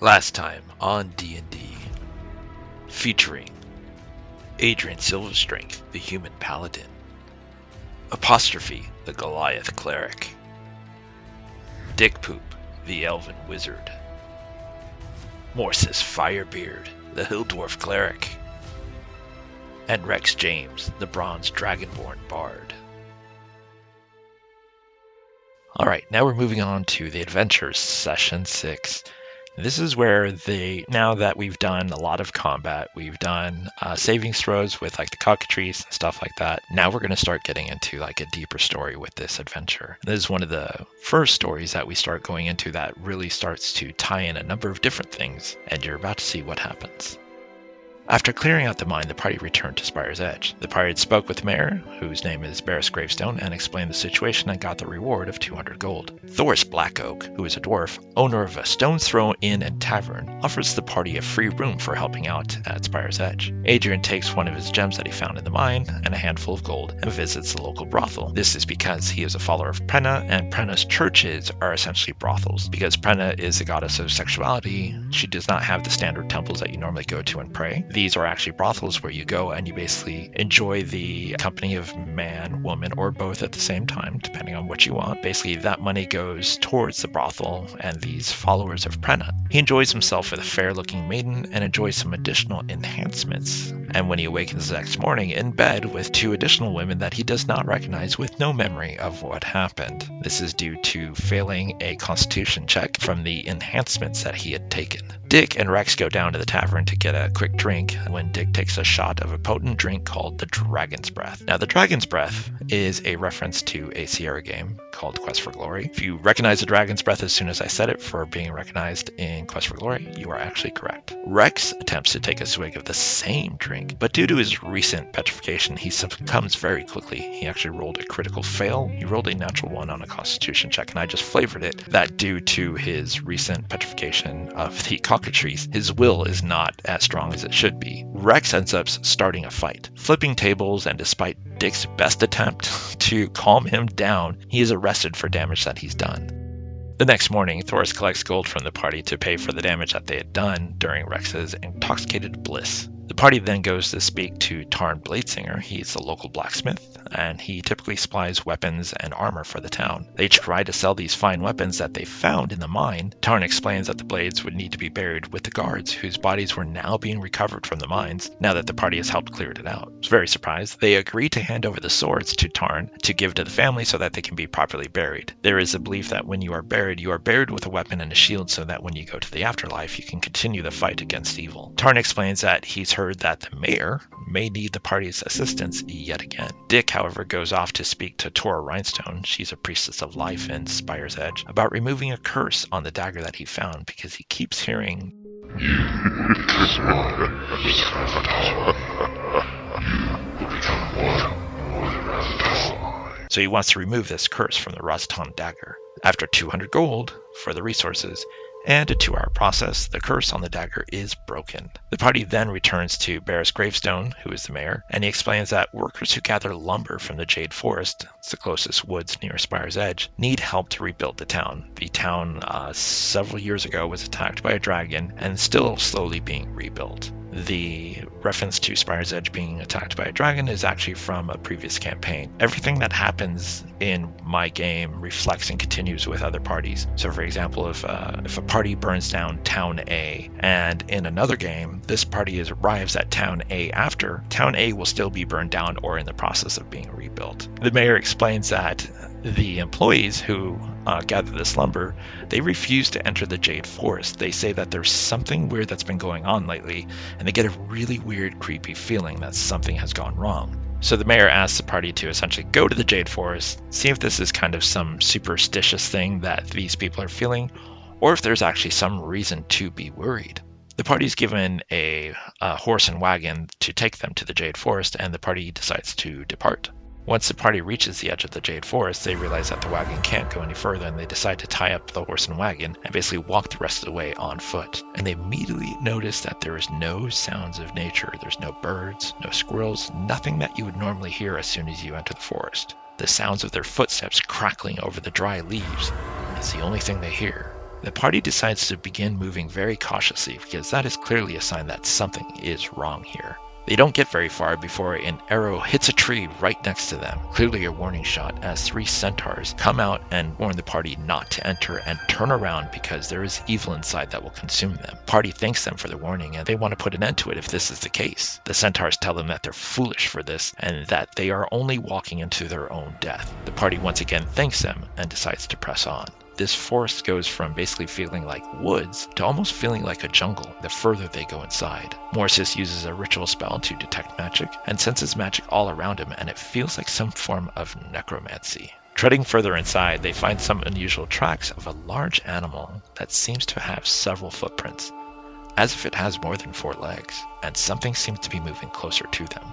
Last time on D&D, featuring Adrian Silverstrength, the human paladin, Apostrophe, the Goliath cleric, Dickpoop, the elven wizard, Morsus Firebeard, the hill dwarf cleric, and Rex James, the bronze dragonborn bard. Alright, now we're moving on to the Adventures Session 6. This is where now that we've done a lot of combat, we've done saving throws with like the cockatrice and stuff like that. Now we're going to start getting into like a deeper story with this adventure. This is one of the first stories that we start going into that really starts to tie in a number of different things, and you're about to see what happens. After clearing out the mine, the party returned to Spire's Edge. The party spoke with the mayor, whose name is Barris Gravestone, and explained the situation and got the reward of 200 gold. Thoris Blackoak, who is a dwarf, owner of a Stone's Throw Inn and Tavern, offers the party a free room for helping out at Spire's Edge. Adrian takes one of his gems that he found in the mine and a handful of gold and visits the local brothel. This is because he is a follower of Prenna, and Prenna's churches are essentially brothels. Because Prenna is a goddess of sexuality, she does not have the standard temples that you normally go to and pray. These are actually brothels where you go and you basically enjoy the company of man, woman, or both at the same time, depending on what you want. Basically, that money goes towards the brothel and these followers of Prenna. He enjoys himself with a fair-looking maiden and enjoys some additional enhancements. And when he awakens the next morning in bed with two additional women that he does not recognize with no memory of what happened. This is due to failing a constitution check from the enhancements that he had taken. Dick and Rex go down to the tavern to get a quick drink when Dick takes a shot of a potent drink called the Dragon's Breath. Now, the Dragon's Breath is a reference to a Sierra game called Quest for Glory. If you recognize the Dragon's Breath as soon as I said it for being recognized in Quest for Glory, you are actually correct. Rex attempts to take a swig of the same drink, but due to his recent petrification, he succumbs very quickly. He actually rolled a critical fail. He rolled a natural 1 on a constitution check, and I just flavored it that due to his recent petrification of the cockatrice, his will is not as strong as it should be. Rex ends up starting a fight, flipping tables, and despite Dick's best attempt to calm him down, he is arrested for damage that he's done. The next morning, Thoris collects gold from the party to pay for the damage that they had done during Rex's intoxicated bliss. The party then goes to speak to Tarn Bladesinger. He's the local blacksmith, and he typically supplies weapons and armor for the town. They try to sell these fine weapons that they found in the mine. Tarn explains that the blades would need to be buried with the guards, whose bodies were now being recovered from the mines, now that the party has helped clear it out. I was very surprised. They agree to hand over the swords to Tarn to give to the family so that they can be properly buried. There is a belief that when you are buried with a weapon and a shield so that when you go to the afterlife, you can continue the fight against evil. Tarn explains that he's heard that the mayor may need the party's assistance yet again. Dick, however, goes off to speak to Tora Rhinestone, she's a priestess of life in Spire's Edge, about removing a curse on the dagger that he found because he keeps hearing, "You kiss my so he wants to remove this curse from the Razatan dagger. After 200 gold for the resources, and a 2-hour process, the curse on the dagger is broken. The party then returns to Barris Gravestone, who is the mayor, and he explains that workers who gather lumber from the Jade Forest, it's the closest woods near Spire's Edge, need help to rebuild the town. The town several years ago was attacked by a dragon and still slowly being rebuilt. The reference to Spire's Edge being attacked by a dragon is actually from a previous campaign. Everything that happens in my game reflects and continues with other parties. So for example, if a party burns down Town A, and in another game, this party arrives at Town A after, Town A will still be burned down or in the process of being rebuilt. The mayor explains that the employees who gather this lumber, they refuse to enter the Jade Forest. They say that there's something weird that's been going on lately, and they get a really weird, creepy feeling that something has gone wrong. So the mayor asks the party to essentially go to the Jade Forest, see if this is kind of some superstitious thing that these people are feeling, or if there's actually some reason to be worried. The party's given a horse and wagon to take them to the Jade Forest, and the party decides to depart. Once the party reaches the edge of the Jade Forest, they realize that the wagon can't go any further, and they decide to tie up the horse and wagon and basically walk the rest of the way on foot. And they immediately notice that there is no sounds of nature. There's no birds, no squirrels, nothing that you would normally hear as soon as you enter the forest. The sounds of their footsteps crackling over the dry leaves is the only thing they hear. The party decides to begin moving very cautiously because that is clearly a sign that something is wrong here. They don't get very far before an arrow hits a tree right next to them, clearly a warning shot, as 3 centaurs come out and warn the party not to enter and turn around because there is evil inside that will consume them. The party thanks them for the warning and they want to put an end to it if this is the case. The centaurs tell them that they're foolish for this and that they are only walking into their own death. The party once again thanks them and decides to press on. This forest goes from basically feeling like woods to almost feeling like a jungle the further they go inside. Morsus uses a ritual spell to detect magic and senses magic all around him, and it feels like some form of necromancy. Treading further inside, they find some unusual tracks of a large animal that seems to have several footprints, as if it has more than 4 legs, and something seems to be moving closer to them.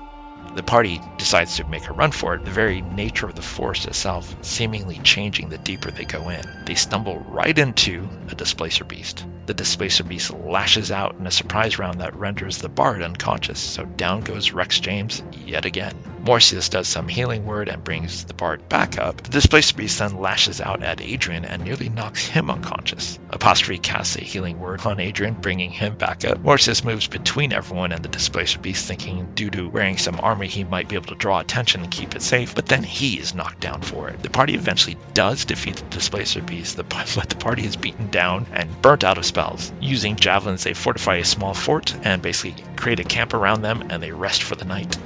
The party decides to make a run for it, the very nature of the forest itself seemingly changing the deeper they go in. They stumble right into a displacer beast. The displacer beast lashes out in a surprise round that renders the bard unconscious, so down goes Rex James yet again. Morsus does some healing word and brings the bard back up. The displacer beast then lashes out at Adrian and nearly knocks him unconscious. Apostrophe casts a healing word on Adrian, bringing him back up. Morsus moves between everyone and the displacer beast, thinking due to wearing some armor he might be able to draw attention and keep it safe, but then he is knocked down for it. The party eventually does defeat the displacer beast, but the party is beaten down and burnt out of spells. Using javelins, they fortify a small fort and basically create a camp around them, and they rest for the night.